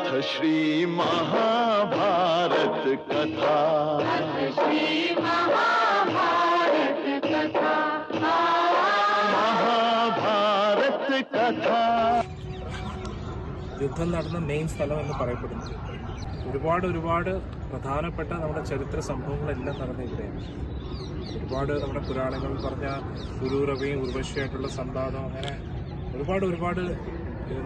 अथ श्री महाभारत कथा। महाभारत कथा। യുദ്ധം നടന്ന മെയിൻ സ്ഥലം എന്ന് പറയപ്പെടുന്നു. ഒരുപാട് പ്രധാനപ്പെട്ട നമ്മുടെ ചരിത്ര സംഭവങ്ങളെല്ലാം നടന്ന ഇവിടെയാണ്. ഒരുപാട് നമ്മുടെ പുരാണങ്ങളിൽ പറഞ്ഞ പുരൂരവയും ഉർവശിയായിട്ടുള്ള സംവാദം, അങ്ങനെ ഒരുപാട്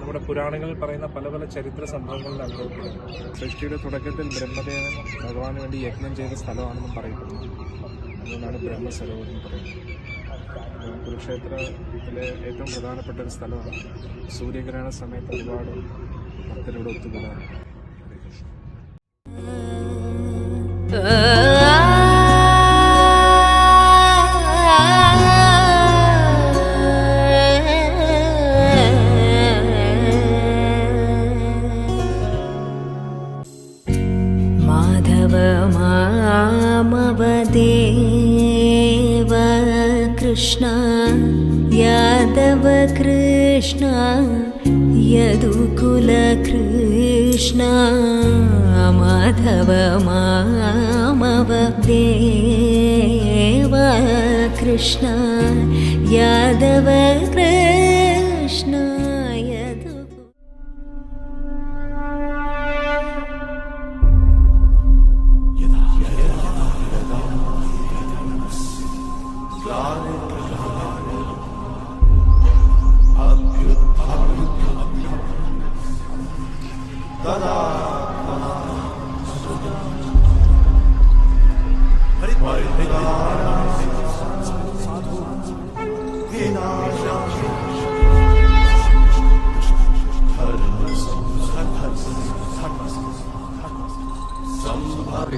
നമ്മുടെ പുരാണങ്ങളിൽ പറയുന്ന പല ചരിത്ര സംഭവങ്ങൾ നടന്നിട്ടുണ്ട്. സൃഷ്ടിയുടെ തുടക്കത്തിൽ ബ്രഹ്മദേവൻ ഭഗവാന് വേണ്ടി യജ്ഞം ചെയ്ത സ്ഥലമാണെന്നും പറയപ്പെടുന്നു. അതുകൊണ്ടാണ് ബ്രഹ്മസരോവരം എന്ന് പറയുന്നത്. കുരുക്ഷേത്രത്തിലെ ഏറ്റവും പ്രധാനപ്പെട്ട ഒരു സ്ഥലമാണ്. സൂര്യഗ്രഹണ സമയത്ത് ഒരുപാട് ഭക്തരിവിടെ ഒത്തുകൂടാറുണ്ട്. മാധവ മാമവദേവ കൃഷ്ണ യാദവ കൃഷ്ണ യദുകുല കൃഷ്ണ മാധവ മാമവദേവ കൃഷ്ണ യാദവ കൃഷ്ണ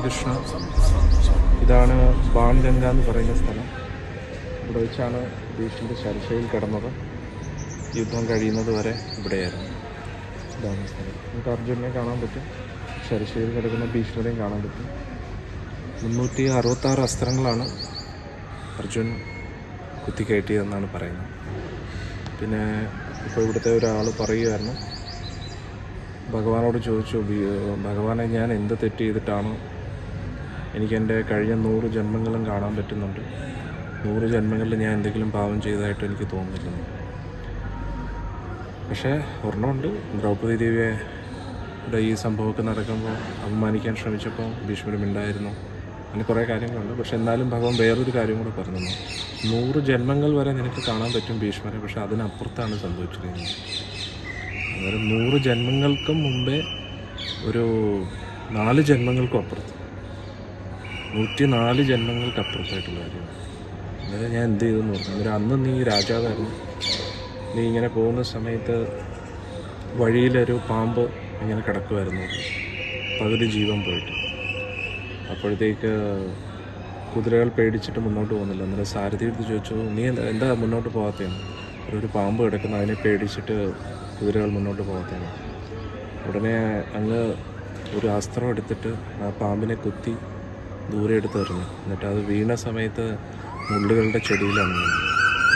കൃഷ്ണ. ഇതാണ് ബാൺഗംഗ എന്ന് പറയുന്ന സ്ഥലം. ഇവിടെ വെച്ചാണ് ഭീഷ്മന്റെ ശരശയിൽ കിടന്നത്. യുദ്ധം കഴിയുന്നത് വരെ ഇവിടെയായിരുന്നു. ഇതാണ് സ്ഥലം. നമുക്ക് അർജുനെ കാണാൻ പറ്റും, ശരശയിൽ കിടക്കുന്ന ഭീഷ്മരെയും കാണാൻ പറ്റും. 366 അസ്ത്രങ്ങളാണ് അർജുൻ കുത്തിക്കയറ്റിയതെന്നാണ് പറയുന്നത്. പിന്നെ ഇപ്പോൾ ഇവിടുത്തെ ഒരാൾ പറയുമായിരുന്നു, ഭഗവാനോട് ചോദിച്ചു, ഭഗവാനെ ഞാൻ എന്ത് തെറ്റ് ചെയ്തിട്ടാണ് എനിക്കെൻ്റെ കഴിഞ്ഞ 100 ജന്മങ്ങളും കാണാൻ പറ്റുന്നുണ്ട്, 100 ജന്മങ്ങളിൽ ഞാൻ എന്തെങ്കിലും പാപം ചെയ്തതായിട്ട് എനിക്ക് തോന്നുന്നില്ലെന്ന്. പക്ഷേ ഒരെണ്ണമുണ്ട്, ദ്രൗപദി ദേവിയുടെ ഈ സംഭവമൊക്കെ നടക്കുമ്പോൾ അപമാനിക്കാൻ ശ്രമിച്ചപ്പോൾ ഭീഷ്മരും ഉണ്ടായിരുന്നു. അങ്ങനെ കുറേ കാര്യങ്ങളുണ്ട്. പക്ഷെ എന്നാലും ഭഗവാൻ വേറൊരു കാര്യം കൂടെ പറഞ്ഞു, 100 ജന്മങ്ങൾ വരെ നിനക്ക് കാണാൻ പറ്റും ഭീഷ്മരെ, പക്ഷെ അതിനപ്പുറത്താണ് സംഭവിച്ചിരിക്കുന്നത്. അന്നേരം 100 ജന്മങ്ങൾക്കും മുമ്പേ ഒരു 4 ജന്മങ്ങൾക്കും അപ്പുറത്ത്, 104 ജന്മങ്ങൾക്ക് അപ്പുറത്തായിട്ടുള്ള കാര്യമാണ്. അതായത് ഞാൻ എന്ത് ചെയ്തെന്ന് പറഞ്ഞു. അന്നേരം അന്ന് നീ രാജാവായിരുന്നു. നീ ഇങ്ങനെ പോകുന്ന സമയത്ത് വഴിയിലൊരു പാമ്പ് ഇങ്ങനെ കിടക്കുമായിരുന്നു, പകുതി ജീവൻ പോയിട്ട്. അപ്പോഴത്തേക്ക് കുതിരകൾ പേടിച്ചിട്ട് മുന്നോട്ട് പോകുന്നില്ല. അന്നേരം സാരഥി എടുത്ത് ചോദിച്ചു, നീ എന്താ മുന്നോട്ട് പോകാത്തതാണ്? ഒരു പാമ്പ് കിടക്കുന്നു, അതിനെ പേടിച്ചിട്ട് കുതിരകൾ മുന്നോട്ട് പോകാത്തതാണ്. ഉടനെ അങ്ങ് ഒരു അസ്ത്രം എടുത്തിട്ട് ആ പാമ്പിനെ കുത്തി ദൂരെ എടുത്ത് എറിഞ്ഞു. എന്നിട്ട് അത് വീണ സമയത്ത് മുള്ളുകളുടെ ചെടിയിലാണ് വീണത്.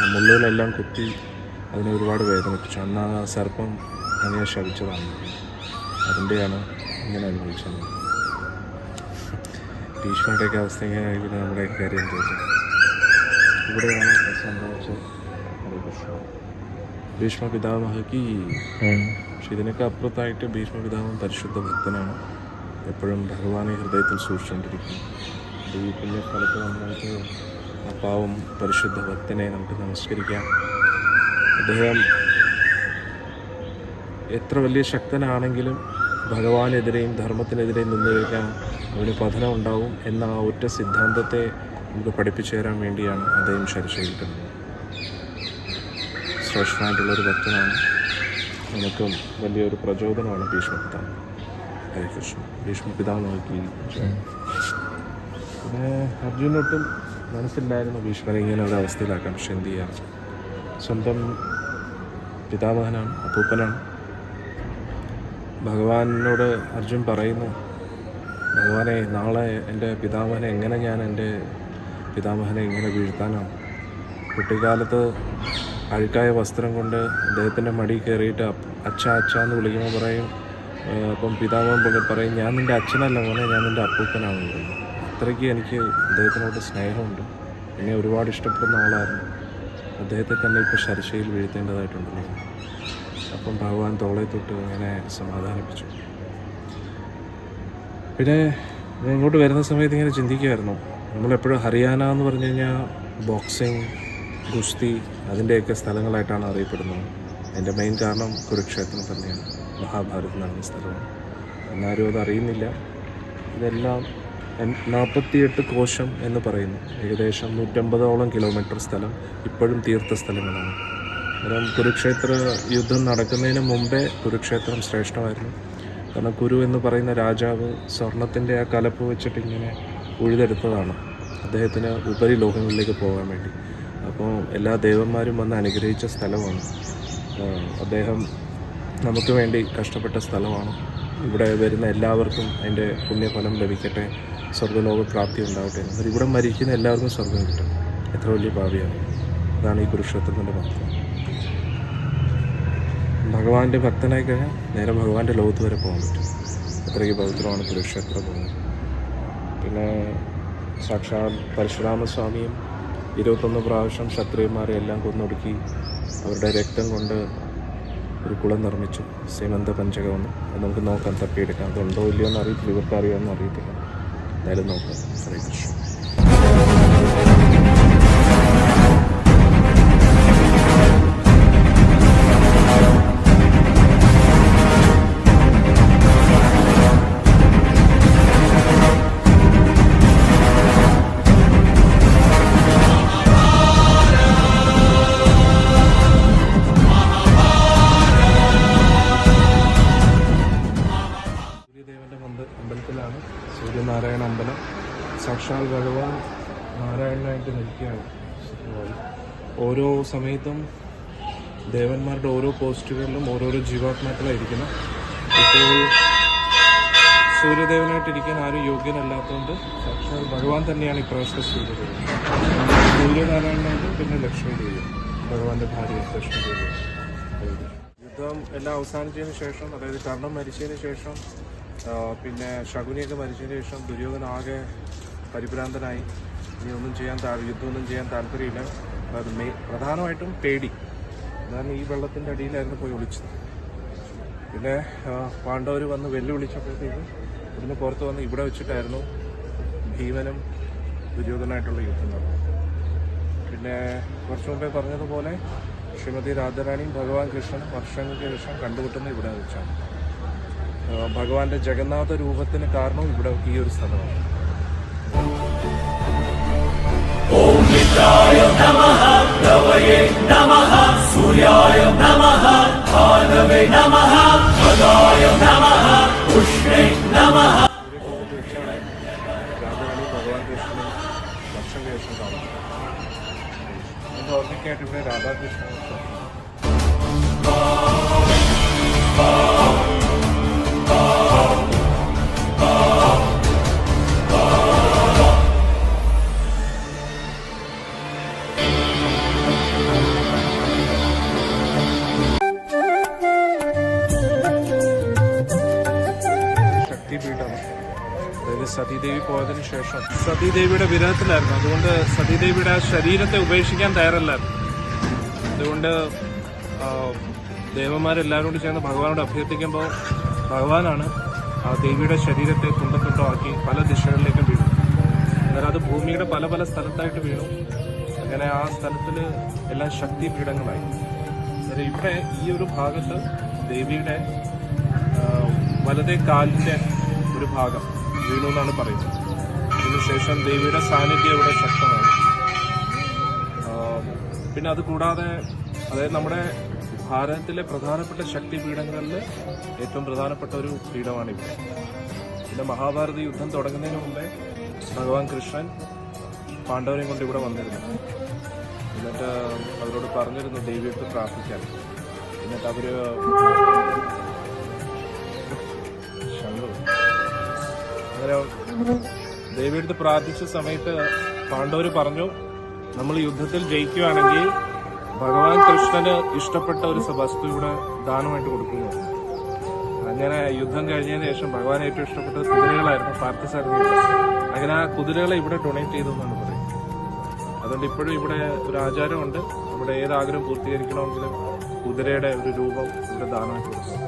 ആ മുള്ളുകളെല്ലാം കുത്തി അതിനെ ഒരുപാട് വേദനിപ്പിച്ചു. അന്ന് ആ സർപ്പം അങ്ങനെ ശപിച്ചതാണ്. അതിൻ്റെയാണ് ഇങ്ങനെ അനുഭവിച്ചത്. ഭീഷ്മരുടെയൊക്കെ അവസ്ഥ ഇങ്ങനെ പിന്നെ നമ്മുടെ കാര്യം ചോദിച്ചു. ഇവിടെയാണ് സംഭവിച്ചത്. ഭീഷ്മ പിതാമഹയ്ക്ക് പക്ഷെ ഇതിനൊക്കെ അപ്പുറത്തായിട്ട് ഭീഷ്മ പിതാമഹൻ പരിശുദ്ധ ഭക്തനാണ്. എപ്പോഴും ഭഗവാനെ ഹൃദയത്തിൽ സൂക്ഷിച്ചുകൊണ്ടിരിക്കുന്നു. ഈ പുണ്യ സ്ഥലത്ത് നമുക്ക് ആ പാവം പരിശുദ്ധ ഭക്തനെ നമുക്ക് നമസ്കരിക്കാം. അദ്ദേഹം എത്ര വലിയ ശക്തനാണെങ്കിലും ഭഗവാനെതിരെയും ധർമ്മത്തിനെതിരെയും നിന്ന് കഴിക്കാൻ അവന് പതനം ഉണ്ടാവും എന്ന ആ ഒറ്റ സിദ്ധാന്തത്തെ നമുക്ക് പഠിപ്പിച്ചു തരാൻ വേണ്ടിയാണ് അദ്ദേഹം ശരശയിൽ കിടന്നത്. ശ്രേഷ്ഠനായിട്ടുള്ളൊരു ഭക്തനാണ്. നമുക്കും വലിയൊരു പ്രചോദനമാണ് ഭീഷ്മ പിതാവ്. ഹരേ കൃഷ്ണ. ഭീഷ്മ പിതാവ് നോക്കി. പിന്നെ അർജുനൊട്ടും മനസ്സിലായിരുന്നു ഭീഷ്മരെ ഇങ്ങനെ ഒരു അവസ്ഥയിലാക്കാം. പക്ഷെ എന്ത് ചെയ്യാം, സ്വന്തം പിതാമഹനാണ്, അപ്പൂപ്പനാണ്. ഭഗവാനോട് അർജുൻ പറയുന്നു, ഭഗവാനെ നാളെ എൻ്റെ പിതാമഹനെ എങ്ങനെ ഞാൻ എൻ്റെ പിതാമഹനെ ഇങ്ങനെ വീഴ്ത്താനാണ്? കുട്ടിക്കാലത്ത് അഴുക്കായ വസ്ത്രം കൊണ്ട് അദ്ദേഹത്തിൻ്റെ മടി കയറിയിട്ട് അച്ഛ എന്ന് വിളിക്കുമ്പോൾ പറയും, അപ്പം പിതാമഹൻ പറയും, ഞാൻ നിൻ്റെ അച്ഛനല്ല മോനെ, ഞാൻ നിൻ്റെ അപ്പൂപ്പനാണെന്ന് പറയും. അത്രയ്ക്ക് എനിക്ക് അദ്ദേഹത്തിനോട് സ്നേഹമുണ്ട്. എന്നെ ഒരുപാട് ഇഷ്ടപ്പെടുന്ന ആളായിരുന്നു. അദ്ദേഹത്തെ തന്നെ ഇപ്പോൾ ശർശയിൽ വീഴ്ത്തേണ്ടതായിട്ടുണ്ടല്ലോ. അപ്പം ഭഗവാൻ തോളെ തൊട്ട് അങ്ങനെ സമാധാനിപ്പിച്ചു. പിന്നെ ഇങ്ങോട്ട് വരുന്ന സമയത്ത് ഇങ്ങനെ ചിന്തിക്കുമായിരുന്നു, നമ്മളെപ്പോഴും ഹരിയാന എന്ന് പറഞ്ഞു കഴിഞ്ഞാൽ ബോക്സിങ്, ഗുസ്തി അതിൻ്റെയൊക്കെ സ്ഥലങ്ങളായിട്ടാണ് അറിയപ്പെടുന്നത്. അതിൻ്റെ മെയിൻ കാരണം കുരുക്ഷേത്രം തന്നെയാണ്. മഹാഭാരതം നടന്ന സ്ഥലമാണ്. എന്നാരും അത് അറിയുന്നില്ല. ഇതെല്ലാം 48 കോശം എന്ന് പറയുന്നു. ഏകദേശം 150ഓളം കിലോമീറ്റർ സ്ഥലം ഇപ്പോഴും തീർത്ഥ സ്ഥലങ്ങളാണ്. കാരണം കുരുക്ഷേത്ര യുദ്ധം നടക്കുന്നതിന് മുമ്പേ കുരുക്ഷേത്രം ശ്രേഷ്ഠമായിരുന്നു. കാരണം കുരു എന്ന് പറയുന്ന രാജാവ് സ്വർണത്തിൻ്റെ ആ കലപ്പ് വെച്ചിട്ട് ഇങ്ങനെ ഉഴുതെടുത്തതാണ് അദ്ദേഹത്തിന് ഉപരി ലോകങ്ങളിലേക്ക് പോകാൻ വേണ്ടി. അപ്പോൾ എല്ലാ ദേവന്മാരും വന്ന് അനുഗ്രഹിച്ച സ്ഥലമാണ്. അദ്ദേഹം നമുക്ക് വേണ്ടി കഷ്ടപ്പെട്ട സ്ഥലമാണ്. ഇവിടെ വരുന്ന എല്ലാവർക്കും അതിൻ്റെ പുണ്യഫലം ലഭിക്കട്ടെ, സ്വർഗ്ഗലോക പ്രാപ്തി ഉണ്ടാവട്ടെ. എന്നാൽ ഇവിടെ മരിക്കുന്ന എല്ലാവർക്കും സ്വർഗ്ഗം കിട്ടും. എത്ര വലിയ ഭാവിയാണ്. അതാണ് ഈ കുരുക്ഷേത്രത്തിൻ്റെ മഹത്വം. ഭഗവാന്റെ ഭക്തനായി കഴിഞ്ഞാൽ നേരെ ഭഗവാന്റെ ലോകത്ത് വരെ പോകാൻ പറ്റും. അത്രയ്ക്ക് പവിത്രമാണ് കുരുക്ഷേത്രം പോകുന്നത്. പിന്നെ സാക്ഷാൽ പരശുരാമസ്വാമിയും 21 പ്രാവശ്യം ക്ഷത്രിയന്മാരെ എല്ലാം കൊന്നൊടുക്കി അവരുടെ രക്തം കൊണ്ട് ഒരു കുളം നിർമ്മിച്ചു, സീമന്ത പഞ്ചകമെന്ന്. അത് നമുക്ക് നോക്കാം, തപ്പിയെടുക്കാം. അതുണ്ടോ ഇല്ലയോ എന്ന് അറിയത്തില്ല, ഇവർക്ക് അറിയാമെന്ന് അറിയത്തില്ല. എന്തായാലും നോക്കാം. ഹരേ കൃഷ്ണ. അമ്പലത്തിലാണ്, സൂര്യനാരായണ അമ്പലം. സാക്ഷാൽ ഭഗവാൻ നാരായണനായിട്ട് നിൽക്കുകയാണ്. ഓരോ സമയത്തും ദേവന്മാരുടെ ഓരോ പോസ്റ്റുകളിലും ഓരോരോ ജീവാത്മാക്കളായിരിക്കണം. ഇപ്പോൾ സൂര്യദേവനായിട്ടിരിക്കാൻ ആരും യോഗ്യനല്ലാത്തതുകൊണ്ട് സാക്ഷാൽ ഭഗവാൻ തന്നെയാണ് ഇപ്രാവശ്യത്തെ സൂര്യദേവൻ. സൂര്യനാരായണനായിട്ട് പിന്നെ ലക്ഷ്മിദേവി, ഭഗവാന്റെ ഭാര്യ ലക്ഷ്മിദേവി. യുദ്ധം എല്ലാം അവസാനിച്ചതിന് ശേഷം, അതായത് കർണൻ മരിച്ചതിന് ശേഷം, പിന്നെ ശകുനിയൊക്കെ മരിച്ചതിന് ശേഷം ദുര്യോധന ആകെ പരിഭ്രാന്തനായി. ഇനി യുദ്ധമൊന്നും ചെയ്യാൻ താല്പര്യമില്ല. അത് പ്രധാനമായിട്ടും പേടി. അതാണ് ഈ വെള്ളത്തിൻ്റെ അടിയിലായിരുന്നു പോയി ഒളിച്ചത്. പിന്നെ പാണ്ഡവർ വന്ന് വെല്ലുവിളിച്ചപ്പോഴത്തേക്ക് ഇവിടുന്ന് പുറത്ത് വന്ന് ഇവിടെ വെച്ചിട്ടായിരുന്നു ഭീമനും ദുര്യോധനായിട്ടുള്ള യുദ്ധം നടന്നത്. പിന്നെ കുറച്ചു മുമ്പേ പറഞ്ഞതുപോലെ ശ്രീമതി രാധാറാണിയും ഭഗവാൻ കൃഷ്ണനും വർഷങ്ങൾക്ക് ശേഷം കണ്ടുമുട്ടുന്ന ഇവിടെ വെച്ചാണ്. ഭഗവാന്റെ ജഗന്നാഥ രൂപത്തിന് കാരണവും ഇവിടെ ഈ ഒരു സ്ഥലമാണ്. ഓം നിത്യായ നമഃ, രവയേ നമഃ, സൂര്യായ നമഃ, ഭാനവേ നമഃ, പദായ നമഃ, ഉഷ്ണേ നമഃ. രാധാറാണി ഭഗവാൻ കൃഷ്ണനും വർഷങ്ങൾക്ക് ശേഷം കാണുന്നു. അതിൻ്റെ ഓർമ്മയ്ക്കായിട്ട് ഇവിടെ രാധാകൃഷ്ണ ശക്തിപീഠമാണ്. അതായത് സതീദേവി പോയതിനു ശേഷം സതീദേവിയുടെ വിരഹത്തിലായിരുന്നു. അതുകൊണ്ട് സതീദേവിയുടെ ആ ശരീരത്തെ ഉപേക്ഷിക്കാൻ തയ്യാറല്ലായിരുന്നു. അതുകൊണ്ട് ദേവന്മാരെല്ലാവരും കൂടി ചേർന്ന് ഭഗവാനോട് അഭ്യർത്ഥിക്കുമ്പോൾ ഭഗവാനാണ് ആ ദേവിയുടെ ശരീരത്തെ തുണ്ടത്തുണ്ടമാക്കി പല ദിശകളിലേക്കും വീണു. അന്നേരം അത് ഭൂമിയുടെ പല പല സ്ഥലത്തായിട്ട് വീണു. അങ്ങനെ ആ സ്ഥലത്തിൽ എല്ലാം ശക്തിപീഠങ്ങളായി. അന്നേരം ഇവിടെ ഈ ഒരു ഭാഗത്ത് ദേവിയുടെ വലതേ കാലിൻ്റെ ഒരു ഭാഗം വീണു എന്നാണ് പറയുന്നത്. അതിനുശേഷം ദേവിയുടെ സാന്നിധ്യം ഇവിടെ ശക്തമായി. പിന്നെ അത് കൂടാതെ, അതായത് നമ്മുടെ ഭാരതത്തിലെ പ്രധാനപ്പെട്ട ശക്തിപീഠങ്ങളിൽ ഏറ്റവും പ്രധാനപ്പെട്ട ഒരു പീഠമാണ് ഇവിടെ. പിന്നെ മഹാഭാരത യുദ്ധം തുടങ്ങുന്നതിന് മുമ്പേ ഭഗവാൻ കൃഷ്ണൻ പാണ്ഡവരെയും കൊണ്ട് ഇവിടെ വന്നിരുന്നു. എന്നിട്ട് അവരോട് പറഞ്ഞിരുന്നു ദേവിയെടുത്ത് പ്രാർത്ഥിക്കാൻ. എന്നിട്ട് അവര് അങ്ങനെ ദേവിയെടുത്ത് പ്രാർത്ഥിച്ച സമയത്ത് പാണ്ഡവർ പറഞ്ഞു, നമ്മൾ യുദ്ധത്തിൽ ജയിക്കുകയാണെങ്കിൽ ഭഗവാൻ കൃഷ്ണന് ഇഷ്ടപ്പെട്ട ഒരു വസ്തു ഇവിടെ ദാനമായിട്ട് കൊടുക്കുന്നു. അങ്ങനെ അങ്ങനെ യുദ്ധം കഴിഞ്ഞതിന് ശേഷം ഭഗവാൻ ഏറ്റവും ഇഷ്ടപ്പെട്ടത് കുതിരകളായിരുന്നു, പാർത്ഥസാരഥി. അങ്ങനെ ആ കുതിരകളെ ഇവിടെ ഡൊണേറ്റ് ചെയ്തു എന്നാണ് പറയുന്നത്. അതുകൊണ്ട് ഇപ്പോഴും ഇവിടെ ഒരു ആചാരമുണ്ട്, നമ്മുടെ ഏത് ആഗ്രഹം പൂർത്തീകരിക്കണമെങ്കിലും കുതിരയുടെ ഒരു രൂപം ഇവിടെ ദാനമായിട്ട് കൊടുക്കും.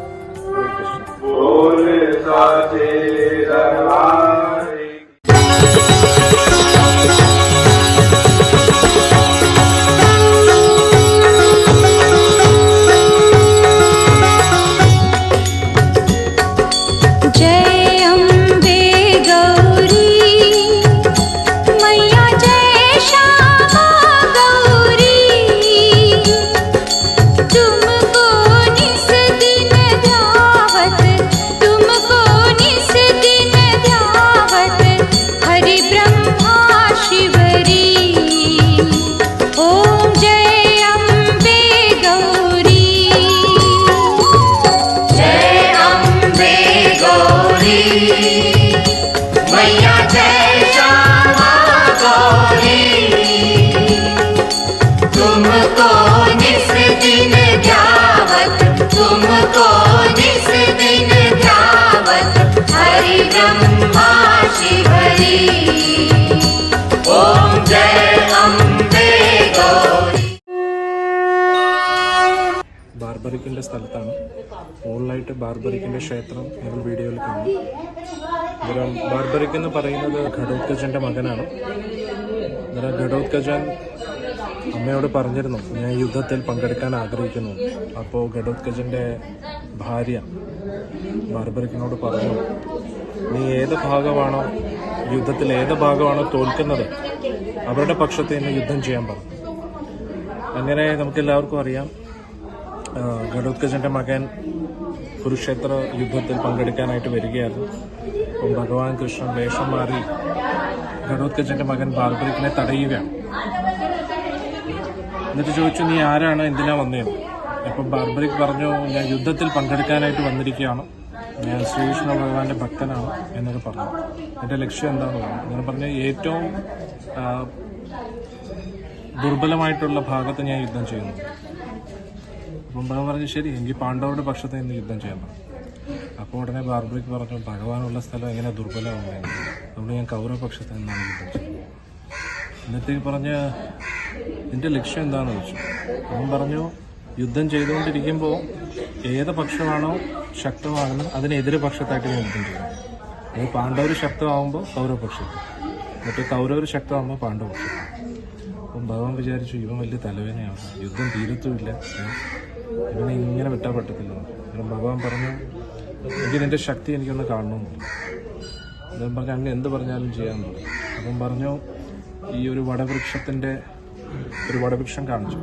ബാർബറിക്കിന്റെ സ്ഥലത്താണ്. മുകളിലായിട്ട് ബാർബറിക്കിന്റെ ക്ഷേത്രം നിങ്ങൾ വീഡിയോയിൽ കാണും. അന്നേരം ബാർബറിക് എന്ന് പറയുന്നത് ഘടോത്കചന്റെ മകനാണ്. അന്നേരം ഘടോത്കചൻ അമ്മയോട് പറഞ്ഞിരുന്നു, ഞാൻ യുദ്ധത്തിൽ പങ്കെടുക്കാൻ ആഗ്രഹിക്കുന്നു. അപ്പോൾ ഘടോത്കചന്റെ ഭാര്യ ബാർബറിക്കിനോട് പറഞ്ഞു, നീ ഏത് ഭാഗമാണോ യുദ്ധത്തിൽ ഏത് ഭാഗമാണോ തോൽക്കുന്നത് അവരുടെ പക്ഷത്ത് നിന്ന് യുദ്ധം ചെയ്യാൻ പറഞ്ഞു. അങ്ങനെ നമുക്കെല്ലാവർക്കും അറിയാം, ഘടോത്കചന്റെ മകൻ കുരുക്ഷേത്ര യുദ്ധത്തിൽ പങ്കെടുക്കാനായിട്ട് വരികയായിരുന്നു. അപ്പം ഭഗവാൻ കൃഷ്ണൻ വേഷം മാറി ഘടോത്കചന്റെ മകൻ ബാർബറിക്കിനെ തടയുകയാണ്. എന്നിട്ട് ചോദിച്ചു, നീ ആരാണ്, എന്തിനാ വന്നേന്ന്? അപ്പം ബാർബറിക് പറഞ്ഞു, ഞാൻ യുദ്ധത്തിൽ പങ്കെടുക്കാനായിട്ട് വന്നിരിക്കുകയാണ്, ഞാൻ ശ്രീകൃഷ്ണ ഭഗവാന്റെ ഭക്തനാണ് എന്നൊക്കെ പറഞ്ഞു. എൻ്റെ ലക്ഷ്യം എന്താണെന്ന് പറഞ്ഞു. അങ്ങനെ പറഞ്ഞ് ഏറ്റവും ദുർബലമായിട്ടുള്ള ഭാഗത്ത് ഞാൻ യുദ്ധം ചെയ്യുന്നു. അപ്പം ഭഗവാൻ പറഞ്ഞു, ശരി, എനിക്ക് പാണ്ഡവരുടെ പക്ഷത്ത് നിന്ന് യുദ്ധം ചെയ്യാൻ പറഞ്ഞു. അപ്പോൾ ഉടനെ ബാർബറിക് പറഞ്ഞു, ഭഗവാനുള്ള സ്ഥലം എങ്ങനെ ദുർബലമാകുന്നത്, അതുകൊണ്ട് ഞാൻ കൗരവപക്ഷത്ത് നിന്നാണ് യുദ്ധം ചെയ്യുന്നത്. എന്നിട്ട് പറഞ്ഞ്, നിന്റെ ലക്ഷ്യം എന്താണെന്ന് ചോദിച്ചു. അവൻ പറഞ്ഞു, യുദ്ധം ചെയ്തുകൊണ്ടിരിക്കുമ്പോൾ ഏത് പക്ഷമാണോ ശക്തമാകുന്നത് അതിനെതിരെ പക്ഷത്തായിട്ട് ഞാൻ യുദ്ധം ചെയ്യും. അത് പാണ്ഡവർ ശക്തമാകുമ്പോൾ കൗരവപക്ഷത്ത്, എന്നിട്ട് കൗരവർ ശക്തമാകുമ്പോൾ പാണ്ഡവപക്ഷത്ത്. അപ്പം ഭഗവാൻ വിചാരിച്ചു, ഇവൻ വലിയ തലവേനയാണ്, യുദ്ധം തീരത്തുമില്ല, ഇവനെ ഇങ്ങനെ വിട്ടാൽ പറ്റത്തില്ല. കാരണം ഭഗവാൻ പറഞ്ഞു, എനിക്ക് നിന്റെ ശക്തി എനിക്കൊന്ന് കാണണമെന്ന് പറഞ്ഞു. അദ്ദേഹം പറഞ്ഞു, അങ്ങ് എന്ത് പറഞ്ഞാലും ചെയ്യാൻ പറഞ്ഞു. അപ്പം പറഞ്ഞു, ഈ ഒരു വടവൃക്ഷം കാണിച്ചു,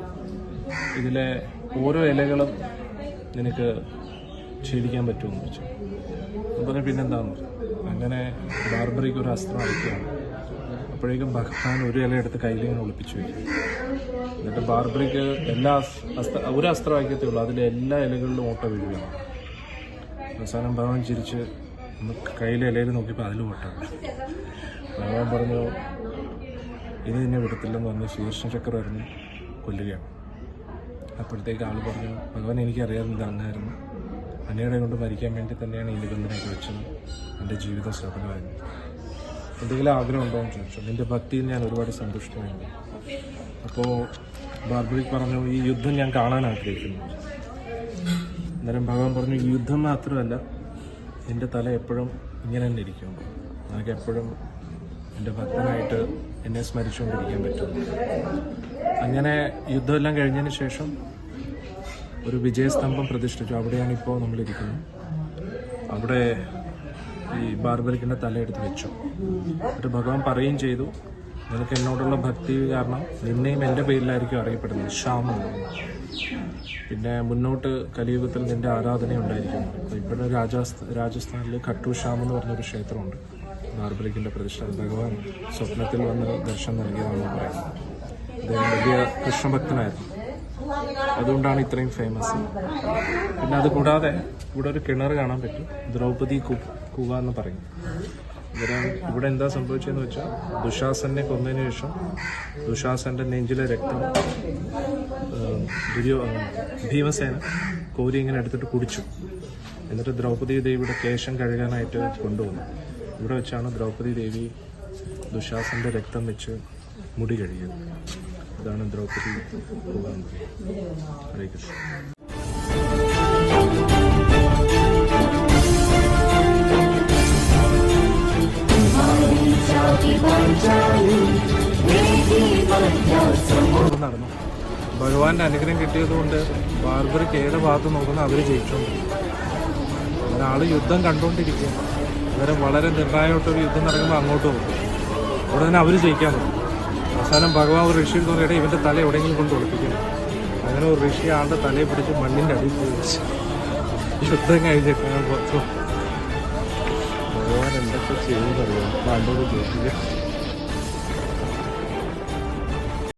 ഇതിലെ ഓരോ ഇലകളും നിനക്ക് ഛേദിക്കാൻ പറ്റുമെന്ന് വെച്ചു. അപ്പം പറഞ്ഞു, പിന്നെന്താന്ന് പറഞ്ഞു. അങ്ങനെ ബാർബറിക്ക് ഒരു അസ്ത്രം അയക്കുകയാണ്. അപ്പോഴേക്കും ഭഗവാൻ ഒരു ഇല എടുത്ത് കയ്യിലിങ്ങനെ ഒളിപ്പിച്ചു വയ്ക്കും. എന്നിട്ട് ബാർബറിക്ക് ഒരു അസ്ത്രം അയക്കത്തേ ഉള്ളൂ, അതിലെ എല്ലാ ഇലകളിലും ഓട്ട വീഴുകയാണ്. അവസാനം ഭഗവാൻ ചിരിച്ച് കയ്യിലെ ഇലയിൽ നോക്കിയപ്പോൾ അതിലും ഓട്ട വീഴും. ഭഗവാൻ പറഞ്ഞു, ഇനി നിന്നെ വിടത്തില്ലെന്ന് പറഞ്ഞ് ശ്രീകൃഷ്ണ ചക്രം എറിഞ്ഞ് കൊല്ലുകയാണ്. അപ്പോഴത്തേക്ക് ആൾ പറഞ്ഞു, ഭഗവാൻ എനിക്കറിയാവുന്നത് അങ്ങായിരുന്നു, അങ്ങയുടെ കൊണ്ട് മരിക്കാൻ വേണ്ടി തന്നെയാണ് ഈ നിബന്ധനയൊക്കെ വെച്ചത്, എൻ്റെ ജീവിതം സഫലമായിരുന്നു. എന്തെങ്കിലും ആഗ്രഹം ഉണ്ടോ എന്ന് ചോദിച്ചു. നിൻ്റെ ഭക്തിയിൽ ഞാൻ ഒരുപാട് സന്തുഷ്ടമായിരുന്നു. അപ്പോൾ ബാർബറിക് പറഞ്ഞു, ഈ യുദ്ധം ഞാൻ കാണാൻ ആഗ്രഹിക്കുന്നു. അന്നേരം ഭഗവാൻ പറഞ്ഞു, ഈ യുദ്ധം മാത്രമല്ല, എൻ്റെ തല എപ്പോഴും ഇങ്ങനെ തന്നെ ഇരിക്കും, എനിക്ക് എപ്പോഴും എൻ്റെ ഭക്തനായിട്ട് എന്നെ സ്മരിച്ചുകൊണ്ടിരിക്കാൻ പറ്റും. അങ്ങനെ യുദ്ധമെല്ലാം കഴിഞ്ഞതിന് ശേഷം ഒരു വിജയസ്തംഭം പ്രതിഷ്ഠിച്ചു. അവിടെയാണ് ഇപ്പോൾ നമ്മളിരിക്കുന്നത്. അവിടെ ഈ ബാർബറിക്കിൻ്റെ തലയെടുത്ത് വെച്ചു. എന്നിട്ട് ഭഗവാൻ പറയുകയും ചെയ്തു, നിനക്ക് എന്നോടുള്ള ഭക്തി കാരണം നിന്നെയും എൻ്റെ പേരിലായിരിക്കും അറിയപ്പെടുന്നത്, ശ്യാം എന്ന്. പിന്നെ മുന്നോട്ട് കലിയുഗത്തിൽ നിൻ്റെ ആരാധന ഉണ്ടായിരിക്കുന്നു. അപ്പോൾ ഇവിടെ രാജസ്ഥാനിൽ ഖട്ടു ശ്യാം എന്ന് പറഞ്ഞൊരു ക്ഷേത്രമുണ്ട്. ബാർബറിക്കിൻ്റെ പ്രതിഷ്ഠ ഭഗവാൻ സ്വപ്നത്തിൽ വന്ന് ദർശനം നൽകിയതാണെന്ന് പറയുന്നത്. അദ്ദേഹം വലിയ കൃഷ്ണഭക്തനായിരുന്നു, അതുകൊണ്ടാണ് ഇത്രയും ഫേമസ്. പിന്നെ അതുകൂടാതെ ഇവിടെ ഒരു കിണർ കാണാൻ പറ്റും, ദ്രൗപദി കുവ എന്ന് പറയും. ഇവിടെ എന്താ സംഭവിച്ചതെന്ന് വെച്ചാൽ, ദുശാസനെ കൊന്നതിന് ശേഷം ദുശാസന്റെ നെഞ്ചിലെ രക്തം ഭീമസേന കോരി ഇങ്ങനെ എടുത്തിട്ട് കുടിച്ചു. എന്നിട്ട് ദ്രൗപദി ദേവിയുടെ കേശം കഴുകാനായിട്ട് കൊണ്ടുവന്നു. ഇവിടെ വെച്ചാണ് ദ്രൗപദി ദേവി ദുശാസന്റെ രക്തം വെച്ച് മുടി കഴുകിയത്. ഇതാണ് ദ്രൗപദി പോകുന്നത്. ഹരേ കൃഷ്ണ. നടന്നു. ഭഗവാന്റെ അനുഗ്രഹം കിട്ടിയതുകൊണ്ട് ബാർബറിക്ക് ഏത് ഭാഗത്ത് നോക്കുന്ന അവർ ജയിച്ചോണ്ട്. ഒരാള് യുദ്ധം കണ്ടുകൊണ്ടിരിക്കുക. അവരെ വളരെ നിർണായകമായിട്ടൊരു യുദ്ധം നടക്കുമ്പോൾ അങ്ങോട്ട് പോകും. അവിടെ തന്നെ അവർ ജയിക്കാൻ പറ്റും. അവസാനം ഭഗവാൻ ഒരു ഋഷി തോന്നിയിട്ട് ഇവൻ്റെ തല എവിടെയെങ്കിലും കൊണ്ട് ഒളിപ്പിക്കണം. അങ്ങനെ ഒരു ഋഷി ആളുടെ തലയെ പിടിച്ച് മണ്ണിൻ്റെ അടിയിൽ പോയി വെച്ച് യുദ്ധം കഴിഞ്ഞിട്ട് ഭഗവാൻ എന്തൊക്കെ ചെയ്യുന്നറിയാം. പണ്ടൊരു ജയിക്കുക.